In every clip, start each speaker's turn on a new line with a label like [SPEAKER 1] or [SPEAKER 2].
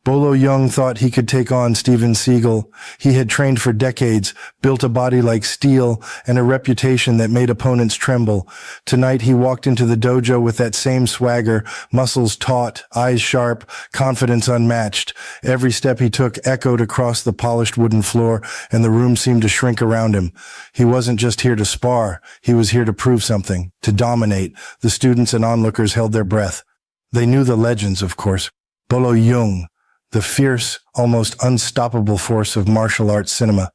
[SPEAKER 1] Bolo Yeung thought he could take on Steven Seagal. He had trained for decades, built a body like steel, and a reputation that made opponents tremble. Tonight he walked into the dojo with that same swagger, muscles taut, eyes sharp, confidence unmatched. Every step he took echoed across the polished wooden floor, and the room seemed to shrink around him. He wasn't just here to spar, he was here to prove something, to dominate. The students and onlookers held their breath. They knew the legends, of course. Bolo Yeung, the fierce, almost unstoppable force of martial arts cinema,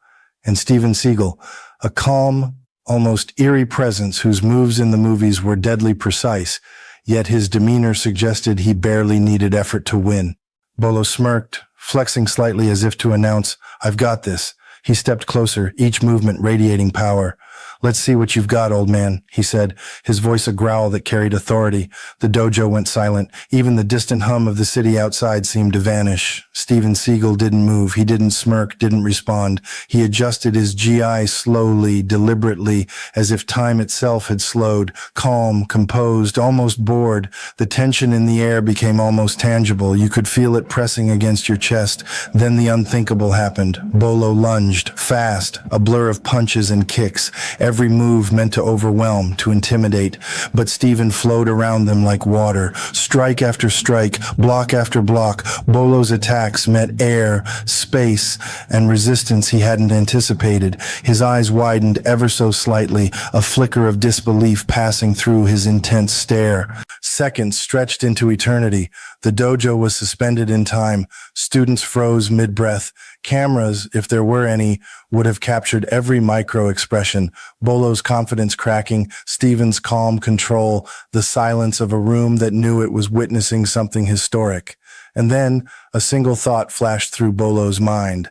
[SPEAKER 1] and Steven Seagal, a calm, almost eerie presence whose moves in the movies were deadly precise, yet his demeanor suggested he barely needed effort to win. Bolo smirked, flexing slightly as if to announce, "I've got this." He stepped closer, each movement radiating power. "Let's see what you've got, old man," he said, his voice a growl that carried authority. The dojo went silent. Even the distant hum of the city outside seemed to vanish. Steven Seagal didn't move. He didn't smirk, didn't respond. He adjusted his GI slowly, deliberately, as if time itself had slowed. Calm, composed, almost bored. The tension in the air became almost tangible. You could feel it pressing against your chest. Then the unthinkable happened. Bolo lunged, fast, a blur of punches and kicks. Every move meant to overwhelm, to intimidate, but Steven flowed around them like water. Strike after strike, block after block, Bolo's attacks met air, space, and resistance he hadn't anticipated. His eyes widened ever so slightly, a flicker of disbelief passing through his intense stare. Seconds stretched into eternity. The dojo was suspended in time. Students froze mid-breath. Cameras, if there were any, would have captured every micro-expression. Bolo's confidence cracking, Steven's calm control, the silence of a room that knew it was witnessing something historic. And then a single thought flashed through Bolo's mind.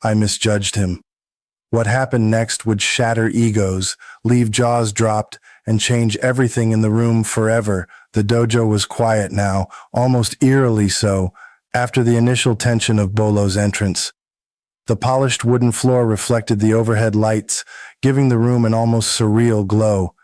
[SPEAKER 1] I misjudged him. What happened next would shatter egos, leave jaws dropped, and change everything in the room forever. The dojo was quiet now, almost eerily so, after the initial tension of Bolo's entrance. The polished wooden floor reflected the overhead lights, giving the room an almost surreal glow.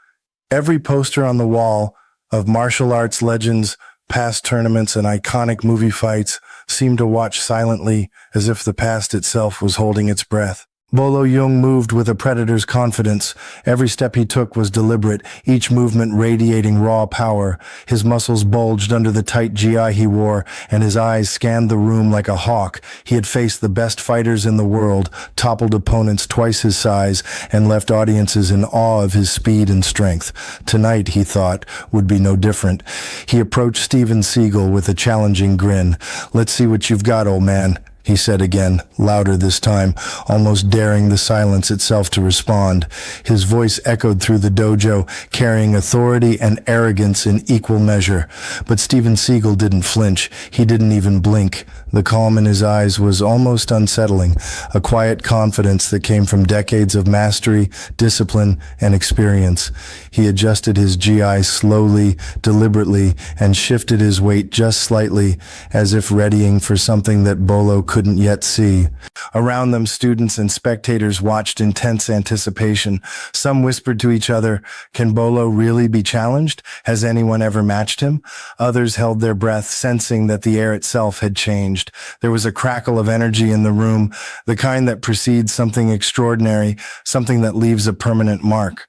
[SPEAKER 1] Every poster on the wall of martial arts legends, past tournaments, and iconic movie fights seemed to watch silently, as if the past itself was holding its breath. Bolo Yeung moved with a predator's confidence. Every step he took was deliberate, each movement radiating raw power. His muscles bulged under the tight GI he wore, and his eyes scanned the room like a hawk. He had faced the best fighters in the world, toppled opponents twice his size, and left audiences in awe of his speed and strength. Tonight, he thought, would be no different. He approached Steven Seagal with a challenging grin. "Let's see what you've got, old man," he said again, louder this time, almost daring the silence itself to respond. His voice echoed through the dojo, carrying authority and arrogance in equal measure. But Steven Seagal didn't flinch. He didn't even blink. The calm in his eyes was almost unsettling, a quiet confidence that came from decades of mastery, discipline, and experience. He adjusted his GI slowly, deliberately, and shifted his weight just slightly, as if readying for something that Bolo couldn't yet see. Around them, students and spectators watched in tense anticipation. Some whispered to each other, "Can Bolo really be challenged? Has anyone ever matched him?" Others held their breath, sensing that the air itself had changed. There was a crackle of energy in the room, the kind that precedes something extraordinary, something that leaves a permanent mark.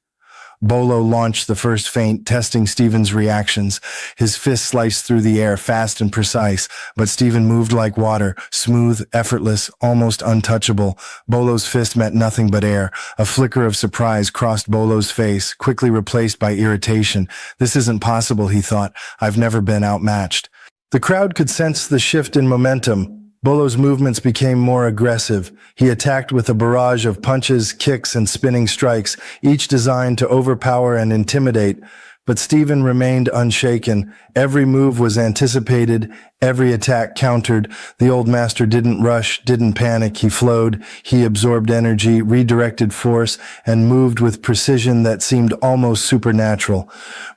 [SPEAKER 1] Bolo launched the first feint, testing Steven's reactions. His fist sliced through the air, fast and precise, but Steven moved like water, smooth, effortless, almost untouchable. Bolo's fist met nothing but air. A flicker of surprise crossed Bolo's face, quickly replaced by irritation. "This isn't possible," he thought. "I've never been outmatched." The crowd could sense the shift in momentum. Bolo's movements became more aggressive. He attacked with a barrage of punches, kicks, and spinning strikes, each designed to overpower and intimidate. But Steven remained unshaken. Every move was anticipated, every attack countered. The old master didn't rush, didn't panic. He flowed, he absorbed energy, redirected force, and moved with precision that seemed almost supernatural.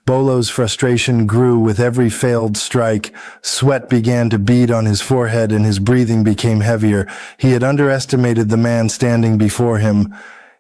[SPEAKER 1] Bolo's frustration grew with every failed strike. Sweat began to bead on his forehead and his breathing became heavier. He had underestimated the man standing before him.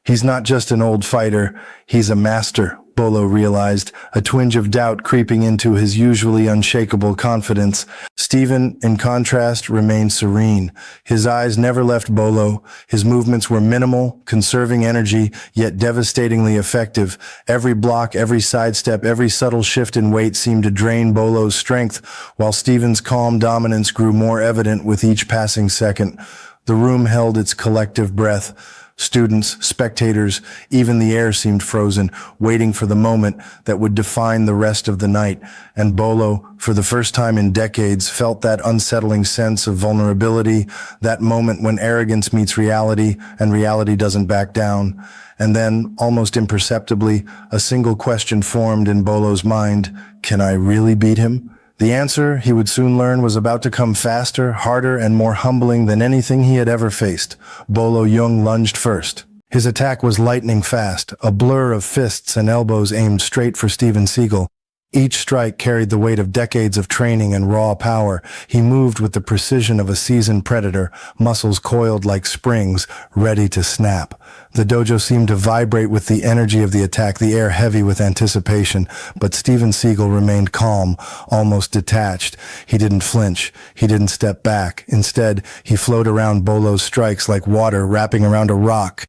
[SPEAKER 1] He's not just an old fighter, he's a master, Bolo realized, a twinge of doubt creeping into his usually unshakable confidence. Steven, in contrast, remained serene. His eyes never left Bolo. His movements were minimal, conserving energy, yet devastatingly effective. Every block, every sidestep, every subtle shift in weight seemed to drain Bolo's strength, while Steven's calm dominance grew more evident with each passing second. The room held its collective breath. Students, spectators, even the air seemed frozen, waiting for the moment that would define the rest of the night. And Bolo, for the first time in decades, felt that unsettling sense of vulnerability, that moment when arrogance meets reality and reality doesn't back down. And then, almost imperceptibly, a single question formed in Bolo's mind: can I really beat him? The answer, he would soon learn, was about to come faster, harder, and more humbling than anything he had ever faced. Bolo Yeung lunged first. His attack was lightning fast, a blur of fists and elbows aimed straight for Steven Seagal. Each strike carried the weight of decades of training and raw power. He moved with the precision of a seasoned predator, muscles coiled like springs, ready to snap. The dojo seemed to vibrate with the energy of the attack, the air heavy with anticipation, but Steven Seagal remained calm, almost detached. He didn't flinch. He didn't step back. Instead, he flowed around Bolo's strikes like water wrapping around a rock.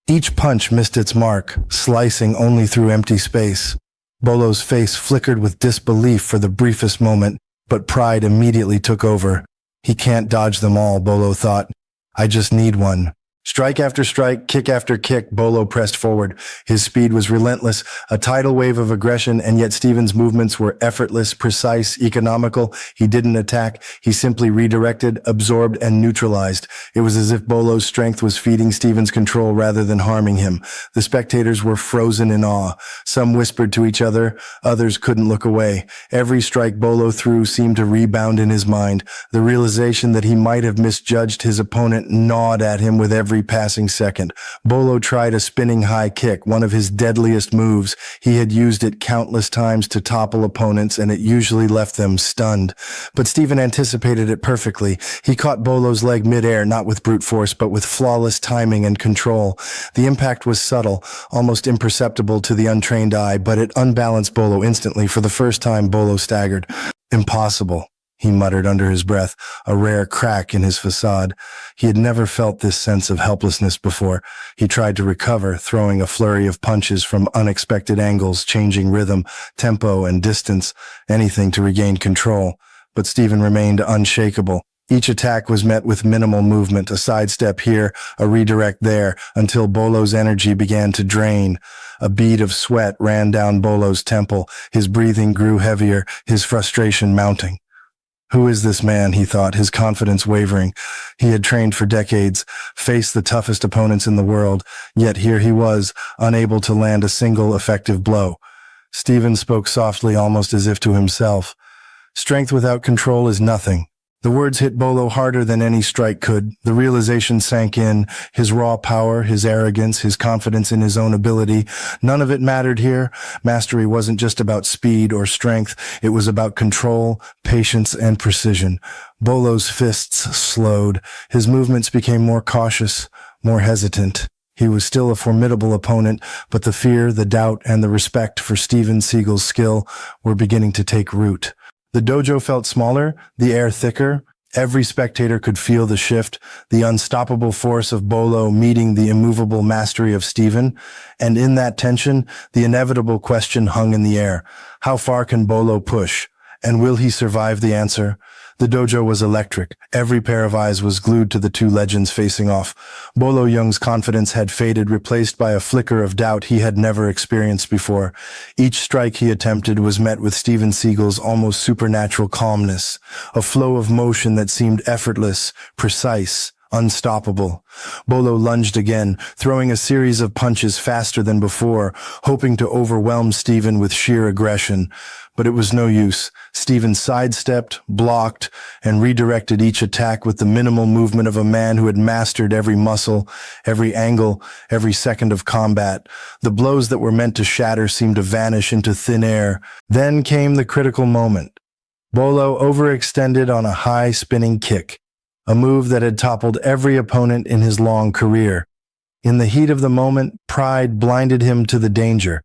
[SPEAKER 1] Each punch missed its mark, slicing only through empty space. Bolo's face flickered with disbelief for the briefest moment, but pride immediately took over. He can't dodge them all, Bolo thought. I just need one. Strike after strike, kick after kick, Bolo pressed forward. His speed was relentless, a tidal wave of aggression, and yet Steven's movements were effortless, precise, economical. He didn't attack. He simply redirected, absorbed, and neutralized. It was as if Bolo's strength was feeding Steven's control rather than harming him. The spectators were frozen in awe. Some whispered to each other. Others couldn't look away. Every strike Bolo threw seemed to rebound in his mind. The realization that he might have misjudged his opponent gnawed at him with every passing second. Bolo tried a spinning high kick, one of his deadliest moves. He had used it countless times to topple opponents, and it usually left them stunned. But Steven anticipated it perfectly. He caught Bolo's leg midair, not with brute force, but with flawless timing and control. The impact was subtle, almost imperceptible to the untrained eye, but it unbalanced Bolo instantly. For the first time, Bolo staggered. Impossible, he muttered under his breath, a rare crack in his facade. He had never felt this sense of helplessness before. He tried to recover, throwing a flurry of punches from unexpected angles, changing rhythm, tempo, and distance, anything to regain control. But Steven remained unshakable. Each attack was met with minimal movement, a sidestep here, a redirect there, until Bolo's energy began to drain. A bead of sweat ran down Bolo's temple. His breathing grew heavier, his frustration mounting. Who is this man, he thought, his confidence wavering. He had trained for decades, faced the toughest opponents in the world, yet here he was, unable to land a single effective blow. Steven spoke softly, almost as if to himself. Strength without control is nothing. The words hit Bolo harder than any strike could. The realization sank in, his raw power, his arrogance, his confidence in his own ability. None of it mattered here. Mastery wasn't just about speed or strength. It was about control, patience, and precision. Bolo's fists slowed. His movements became more cautious, more hesitant. He was still a formidable opponent, but the fear, the doubt, and the respect for Steven Seagal's skill were beginning to take root. The dojo felt smaller, the air thicker. Every spectator could feel the shift, the unstoppable force of Bolo meeting the immovable mastery of Steven. And in that tension, the inevitable question hung in the air. How far can Bolo push? And will he survive the answer? The dojo was electric. Every pair of eyes was glued to the two legends facing off. Bolo Yeung's confidence had faded, replaced by a flicker of doubt he had never experienced before. Each strike he attempted was met with Steven Seagal's almost supernatural calmness, a flow of motion that seemed effortless, precise, unstoppable. Bolo lunged again, throwing a series of punches faster than before, hoping to overwhelm Steven with sheer aggression. But it was no use. Steven sidestepped, blocked, and redirected each attack with the minimal movement of a man who had mastered every muscle, every angle, every second of combat. The blows that were meant to shatter seemed to vanish into thin air. Then came the critical moment. Bolo overextended on a high spinning kick, a move that had toppled every opponent in his long career. In the heat of the moment, pride blinded him to the danger.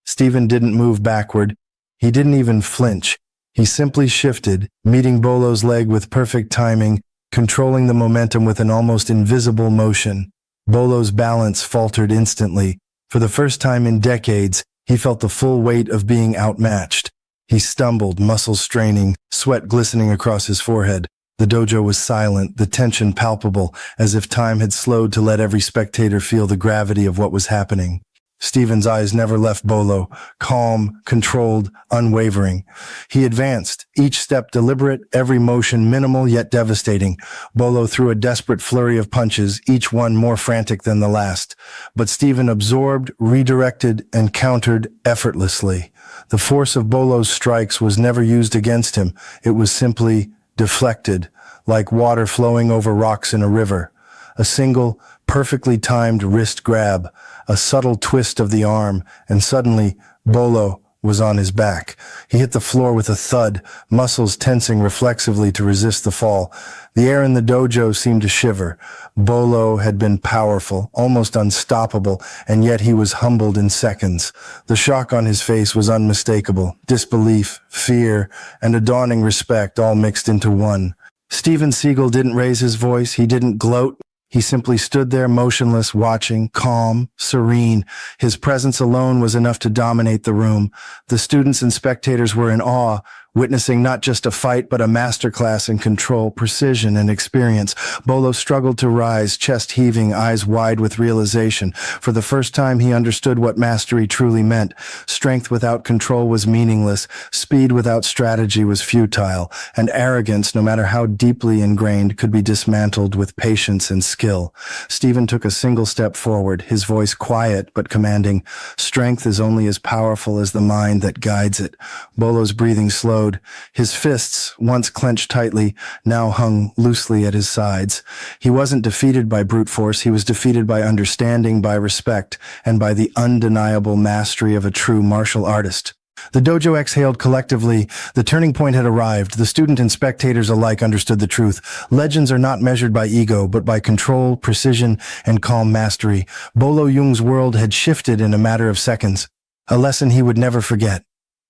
[SPEAKER 1] Steven didn't move backward. He didn't even flinch. He simply shifted, meeting Bolo's leg with perfect timing, controlling the momentum with an almost invisible motion. Bolo's balance faltered instantly. For the first time in decades, he felt the full weight of being outmatched. He stumbled, muscles straining, sweat glistening across his forehead. The dojo was silent, the tension palpable, as if time had slowed to let every spectator feel the gravity of what was happening. Steven's eyes never left Bolo, calm, controlled, unwavering. He advanced, each step deliberate, every motion minimal yet devastating. Bolo threw a desperate flurry of punches, each one more frantic than the last. But Steven absorbed, redirected, and countered effortlessly. The force of Bolo's strikes was never used against him. It was simply deflected, like water flowing over rocks in a river. A single, perfectly timed wrist grab, a subtle twist of the arm, and suddenly Bolo was on his back. He hit the floor with a thud, muscles tensing reflexively to resist the fall. The air in the dojo seemed to shiver. Bolo had been powerful, almost unstoppable, and yet he was humbled in seconds. The shock on his face was unmistakable. Disbelief, fear, and a dawning respect all mixed into one. Steven Seagal didn't raise his voice. He didn't gloat. He simply stood there motionless, watching, calm, serene. His presence alone was enough to dominate the room. The students and spectators were in awe, witnessing not just a fight but a masterclass in control, precision, and experience. Bolo struggled to rise, chest heaving, eyes wide with realization. For the first time he understood what mastery truly meant. Strength without control was meaningless, speed without strategy was futile, and arrogance, no matter how deeply ingrained, could be dismantled with patience and skill. Steven took a single step forward, his voice quiet but commanding. Strength is only as powerful as the mind that guides it. Bolo's breathing slowed. His fists, once clenched tightly, now hung loosely at his sides. He wasn't defeated by brute force, he was defeated by understanding, by respect, and by the undeniable mastery of a true martial artist. The dojo exhaled collectively. The turning point had arrived. The student and spectators alike understood the truth. Legends are not measured by ego, but by control, precision, and calm mastery. Bolo Yeung's world had shifted in a matter of seconds. A lesson he would never forget.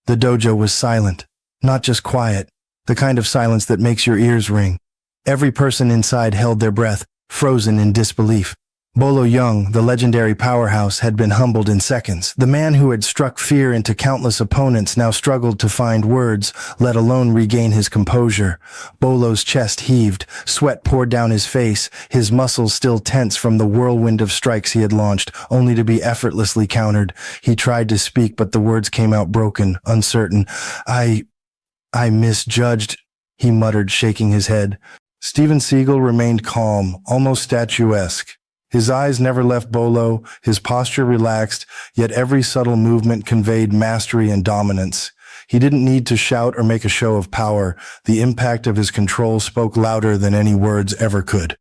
[SPEAKER 1] The dojo was silent. Not just quiet, the kind of silence that makes your ears ring. Every person inside held their breath, frozen in disbelief. Bolo Yeung, the legendary powerhouse, had been humbled in seconds. The man who had struck fear into countless opponents now struggled to find words, let alone regain his composure. Bolo's chest heaved, sweat poured down his face, his muscles still tense from the whirlwind of strikes he had launched, only to be effortlessly countered. He tried to speak, but the words came out broken, uncertain. I misjudged, he muttered, shaking his head. Steven Seagal remained calm, almost statuesque. His eyes never left Bolo, his posture relaxed, yet every subtle movement conveyed mastery and dominance. He didn't need to shout or make a show of power. The impact of his control spoke louder than any words ever could.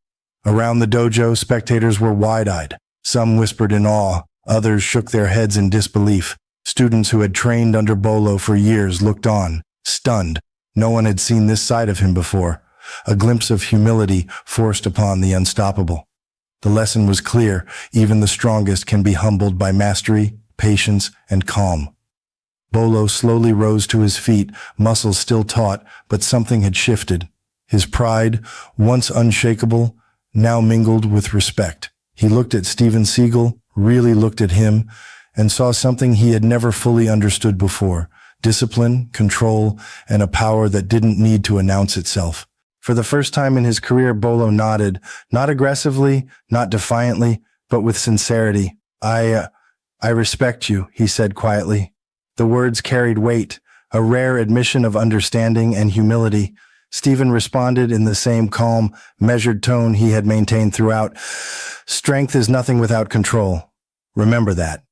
[SPEAKER 1] Around the dojo, spectators were wide-eyed. Some whispered in awe, others shook their heads in disbelief. Students who had trained under Bolo for years looked on, stunned. No one had seen this side of him before. A glimpse of humility forced upon the unstoppable. The lesson was clear. Even the strongest can be humbled by mastery, patience, and calm. Bolo slowly rose to his feet, muscles still taut, but something had shifted. His pride, once unshakable, now mingled with respect. He looked at Steven Seagal, really looked at him, and saw something he had never fully understood before. Discipline, control, and a power that didn't need to announce itself. For the first time in his career, Bolo nodded, not aggressively, not defiantly, but with sincerity. I respect you, he said quietly. The words carried weight, a rare admission of understanding and humility. Steven responded in the same calm, measured tone he had maintained throughout. Strength is nothing without control. Remember that.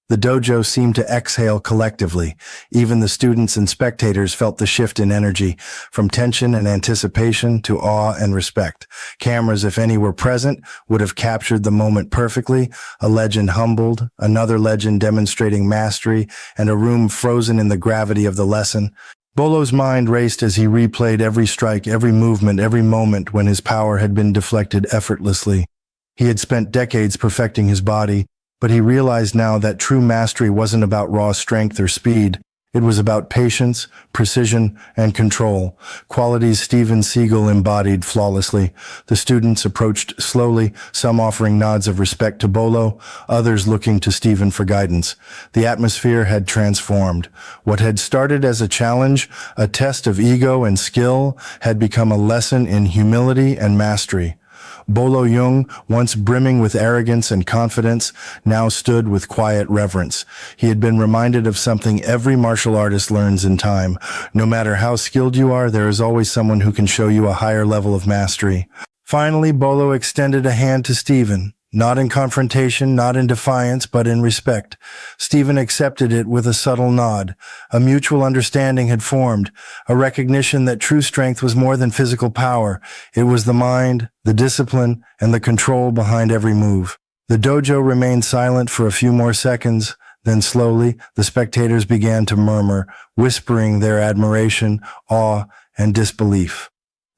[SPEAKER 1] The dojo seemed to exhale collectively. Even the students and spectators felt the shift in energy, from tension and anticipation to awe and respect. Cameras, if any were present, would have captured the moment perfectly. A legend humbled, another legend demonstrating mastery, and a room frozen in the gravity of the lesson. Bolo's mind raced as he replayed every strike, every movement, every moment when his power had been deflected effortlessly. He had spent decades perfecting his body, But he realized now that true mastery wasn't about raw strength or speed. It was about patience, precision, and control, qualities Steven Seagal embodied flawlessly. The students approached slowly, some offering nods of respect to Bolo, others looking to Steven for guidance. The atmosphere had transformed. What had started as a challenge, a test of ego and skill, had become a lesson in humility and mastery. Bolo Yeung, once brimming with arrogance and confidence, now stood with quiet reverence. He had been reminded of something every martial artist learns in time. No matter how skilled you are, there is always someone who can show you a higher level of mastery. Finally, Bolo extended a hand to Steven. Not in confrontation, not in defiance, but in respect. Steven accepted it with a subtle nod. A mutual understanding had formed, a recognition that true strength was more than physical power. It was the mind, the discipline, and the control behind every move. The dojo remained silent for a few more seconds. Then slowly, the spectators began to murmur, whispering their admiration, awe, and disbelief.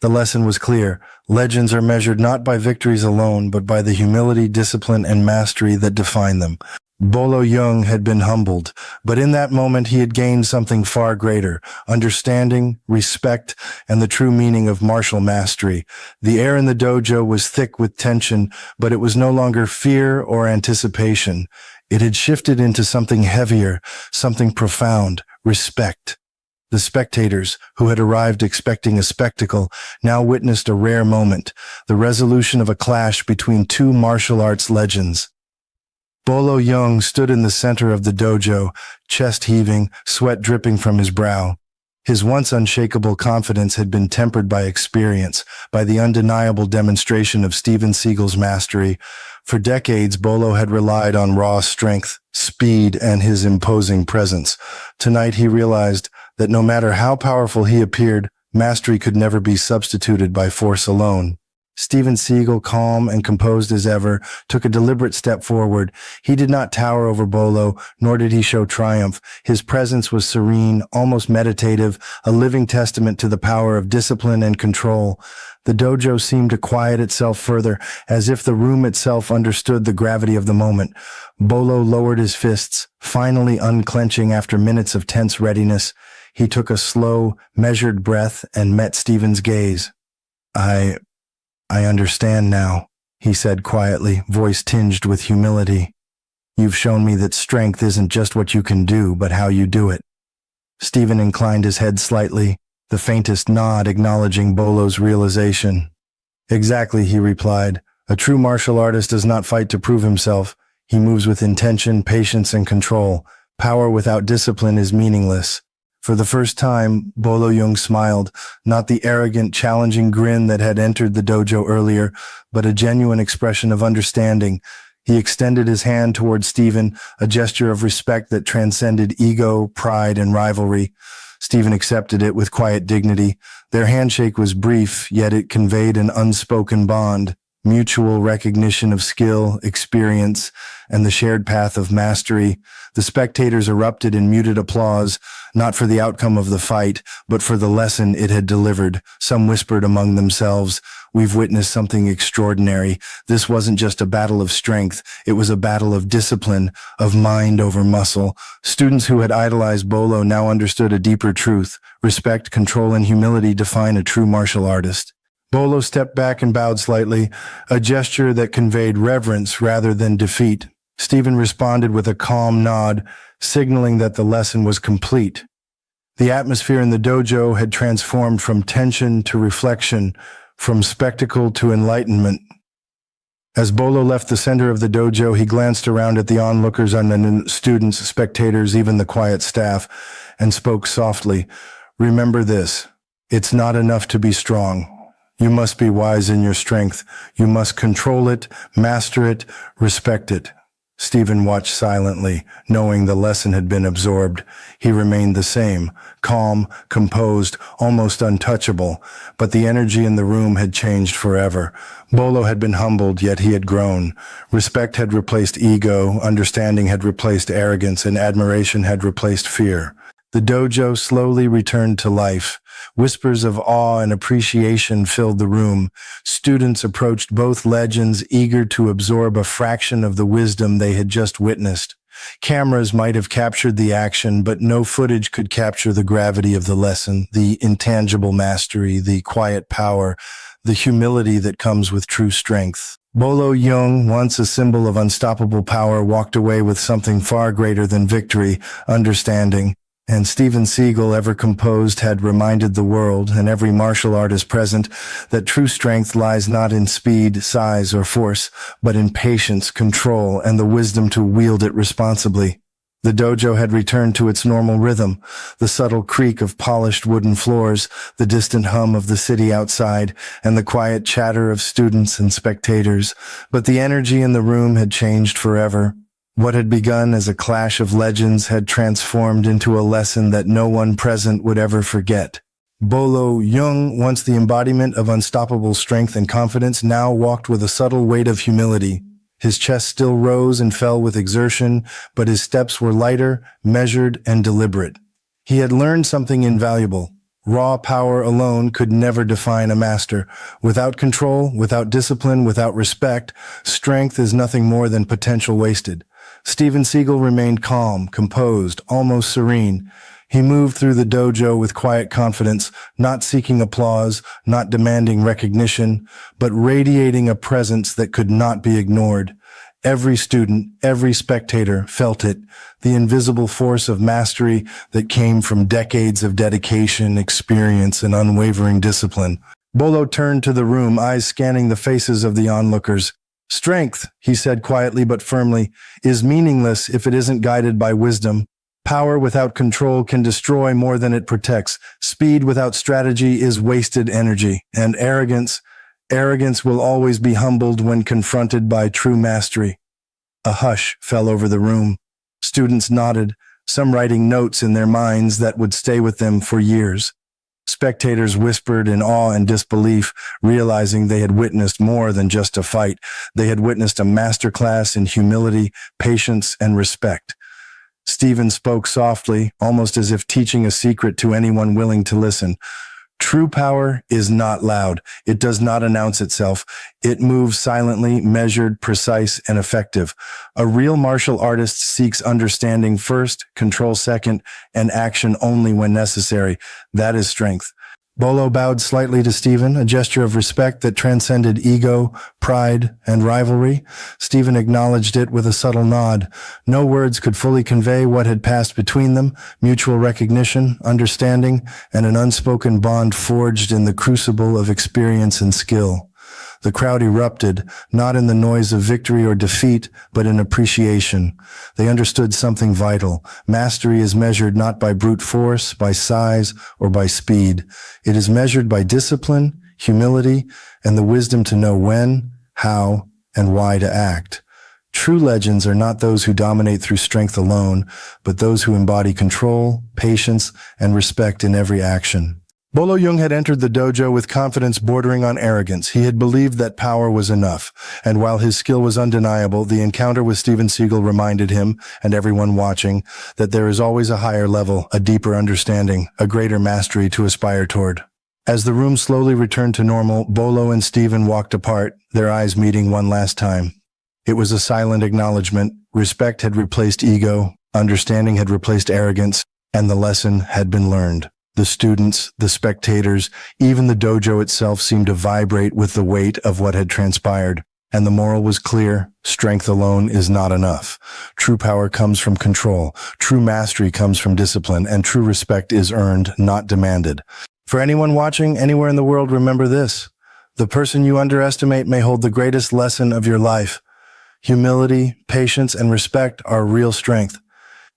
[SPEAKER 1] The lesson was clear. Legends are measured not by victories alone, but by the humility, discipline, and mastery that define them. Bolo Yeung had been humbled, but in that moment he had gained something far greater, understanding, respect, and the true meaning of martial mastery. The air in the dojo was thick with tension, but it was no longer fear or anticipation. It had shifted into something heavier, something profound, respect. The spectators, who had arrived expecting a spectacle, now witnessed a rare moment, the resolution of a clash between two martial arts legends. Bolo Yeung stood in the center of the dojo, chest heaving, sweat dripping from his brow. His once unshakable confidence had been tempered by experience, by the undeniable demonstration of Steven Seagal's mastery. For decades, Bolo had relied on raw strength, speed, and his imposing presence. Tonight he realized that no matter how powerful he appeared, mastery could never be substituted by force alone. Steven Seagal, calm and composed as ever, took a deliberate step forward. He did not tower over Bolo, nor did he show triumph. His presence was serene, almost meditative, a living testament to the power of discipline and control. The dojo seemed to quiet itself further, as if the room itself understood the gravity of the moment. Bolo lowered his fists, finally unclenching after minutes of tense readiness. He took a slow, measured breath and met Steven's gaze. I understand now, he said quietly, voice tinged with humility. You've shown me that strength isn't just what you can do, but how you do it. Steven inclined his head slightly, the faintest nod acknowledging Bolo's realization. Exactly, he replied. A true martial artist does not fight to prove himself. He moves with intention, patience, and control. Power without discipline is meaningless. For the first time, Bolo Yeung smiled, not the arrogant, challenging grin that had entered the dojo earlier, but a genuine expression of understanding. He extended his hand toward Steven, a gesture of respect that transcended ego, pride, and rivalry. Steven accepted it with quiet dignity. Their handshake was brief, yet it conveyed an unspoken bond, mutual recognition of skill, experience, and the shared path of mastery. The spectators erupted in muted applause, not for the outcome of the fight, but for the lesson it had delivered. Some whispered among themselves, "We've witnessed something extraordinary. This wasn't just a battle of strength. It was a battle of discipline, of mind over muscle." Students who had idolized Bolo now understood a deeper truth. Respect, control, and humility define a true martial artist. Bolo stepped back and bowed slightly, a gesture that conveyed reverence rather than defeat. Steven responded with a calm nod, signaling that the lesson was complete. The atmosphere in the dojo had transformed from tension to reflection, from spectacle to enlightenment. As Bolo left the center of the dojo, he glanced around at the onlookers and the students, spectators, even the quiet staff, and spoke softly. "Remember this. It's not enough to be strong. You must be wise in your strength. You must control it, master it, respect it." Steven watched silently, knowing the lesson had been absorbed. He remained the same, calm, composed, almost untouchable, but the energy in the room had changed forever. Bolo had been humbled, yet he had grown. Respect had replaced ego, understanding had replaced arrogance, and admiration had replaced fear. The dojo slowly returned to life. Whispers of awe and appreciation filled the room. Students approached both legends, eager to absorb a fraction of the wisdom they had just witnessed. Cameras might have captured the action, but no footage could capture the gravity of the lesson, the intangible mastery, the quiet power, the humility that comes with true strength. Bolo Yeung, once a symbol of unstoppable power, walked away with something far greater than victory, understanding. And Steven Seagal, ever composed, had reminded the world, and every martial artist present, that true strength lies not in speed, size, or force, but in patience, control, and the wisdom to wield it responsibly. The dojo had returned to its normal rhythm, the subtle creak of polished wooden floors, the distant hum of the city outside, and the quiet chatter of students and spectators. But the energy in the room had changed forever. What had begun as a clash of legends had transformed into a lesson that no one present would ever forget. Bolo Yeung, once the embodiment of unstoppable strength and confidence, now walked with a subtle weight of humility. His chest still rose and fell with exertion, but his steps were lighter, measured, and deliberate. He had learned something invaluable. Raw power alone could never define a master. Without control, without discipline, without respect, strength is nothing more than potential wasted. Steven Seagal remained calm, composed, almost serene. He moved through the dojo with quiet confidence, not seeking applause, not demanding recognition, but radiating a presence that could not be ignored. Every student, every spectator felt it, the invisible force of mastery that came from decades of dedication, experience, and unwavering discipline. Bolo turned to the room, eyes scanning the faces of the onlookers. Strength, he said quietly but firmly, is meaningless if it isn't guided by wisdom. Power without control can destroy more than it protects. Speed without strategy is wasted energy. And arrogance will always be humbled when confronted by true mastery. A hush fell over the room. Students nodded, some writing notes in their minds that would stay with them for years. Spectators whispered in awe and disbelief, realizing they had witnessed more than just a fight. They had witnessed a masterclass in humility, patience, and respect. Steven spoke softly, almost as if teaching a secret to anyone willing to listen. True power is not loud. It does not announce itself. It moves silently, measured, precise, and effective. A real martial artist seeks understanding first, control second, and action only when necessary. That is strength. Bolo bowed slightly to Steven, a gesture of respect that transcended ego, pride, and rivalry. Steven acknowledged it with a subtle nod. No words could fully convey what had passed between them: mutual recognition, understanding, and an unspoken bond forged in the crucible of experience and skill. The crowd erupted, not in the noise of victory or defeat, but in appreciation. They understood something vital. Mastery is measured not by brute force, by size, or by speed. It is measured by discipline, humility, and the wisdom to know when, how, and why to act. True legends are not those who dominate through strength alone, but those who embody control, patience, and respect in every action. Bolo Yeung had entered the dojo with confidence bordering on arrogance. He had believed that power was enough, and while his skill was undeniable, the encounter with Steven Seagal reminded him, and everyone watching, that there is always a higher level, a deeper understanding, a greater mastery to aspire toward. As the room slowly returned to normal, Bolo and Steven walked apart, their eyes meeting one last time. It was a silent acknowledgement. Respect had replaced ego, understanding had replaced arrogance, and the lesson had been learned. The students, the spectators, even the dojo itself seemed to vibrate with the weight of what had transpired. And the moral was clear: strength alone is not enough. True power comes from control, true mastery comes from discipline, and true respect is earned, not demanded. For anyone watching anywhere in the world, remember this: the person you underestimate may hold the greatest lesson of your life. Humility, patience, and respect are real strength.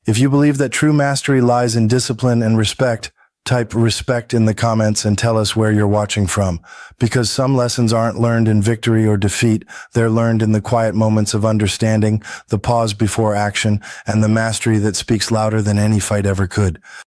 [SPEAKER 1] If you believe that true mastery lies in discipline and respect, type respect in the comments and tell us where you're watching from. Because some lessons aren't learned in victory or defeat. They're learned in the quiet moments of understanding, the pause before action, and the mastery that speaks louder than any fight ever could.